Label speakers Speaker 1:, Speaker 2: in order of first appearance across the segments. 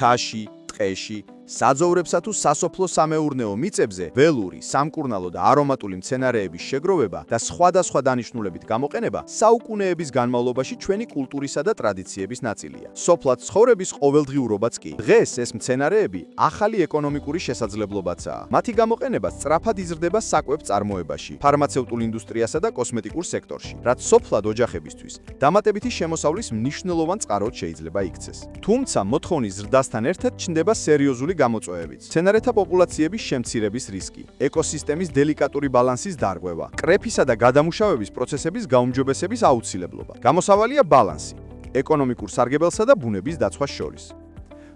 Speaker 1: მთაში, ტყეში, საძოვრებსა თუ სასოფლო სამეურნეო მიწებზე ველური, სამკურნალო და არომატული მცენარეების შეგროვება და სხვადასხვა დანიშნულებით გამოყენება საუკუნეების განმავლობაში ჩვენი კულტურისა და ტრადიციების ნაწილია. სოფლად ცხოვრების ყოველდღიურობაც კი. დღეს ეს მცენარეები ახალი ეკონომიკური შესაძლებლობაცაა. მათი გამოყენება სწრაფად იზრდება საკვებ წარმოებაში, ფარმაცევტულ ინდუსტრიასა და კოსმეტიკურ სექტორში, რაც სოფლად ოჯახებისთვის დამატებითი შემოსავლის მნიშვნელოვან წყაროდ შეიძლება იქცეს. თუმცა მოთხოვნის ზრდასთან ერთად ჩნდება სერიოზული გამოწვევებიც. მცენარეთა პოპულაციების შემცირების რისკი, ეკოსისტემის დელიკატური ბალანსის დარღვევა, კრეფისა და გადამუშავების პროცესების გაუმჯობესების აუცილებლობა. გამოსავალია ბალანსი ეკონომიკურ სარგებელსა და ბუნების დაცვას შორის.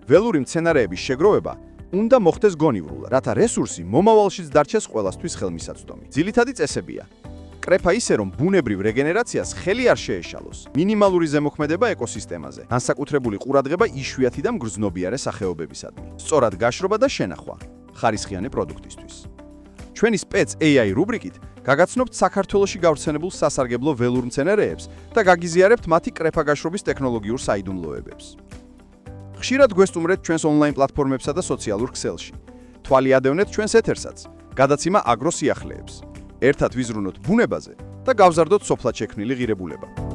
Speaker 1: ველური მცენარეების შეგროვება უნდა მოხდეს გონივრულად, რათა რესურსი მომავალშიც დარჩეს ყველასთვის ხელმისაწვდომი. ძირითადი წესებია: კრეფა ისე, რომ ბუნებრივ რეგენერაციას ხელი არ შეეშალოს. მინიმალური ზემოქმედება ეკოსისტემაზე. განსაკუთრებული ყურადღება იშვიათი და მგრძნობიარე სახეობებისადმი. სწორად გაშრობა და შენახვა ხარისხიანი პროდუქტისთვის. ჩვენი სპეც AI რუბრიკით გაგაცნობთ საქართველოში გავრცელებულ სასარგებლო ველურ მცენარეებს და გაგიზიარებთ მათი კრეფა გაშრობის ტექნოლოგიურ საიდუმლოებებს. ხშირად გვესტუმრეთ ჩვენს ონლაინ პლატფორმებსა და სოციალურ ქსელში. თვალი ადევნეთ ჩვენს ეთერსაც, გადაცემა აგროს სიახლეებს. ერთად ვიზრუნოთ ბუნებაზე და გავზარდოთ სოფლად შექმნილი ღირებულება.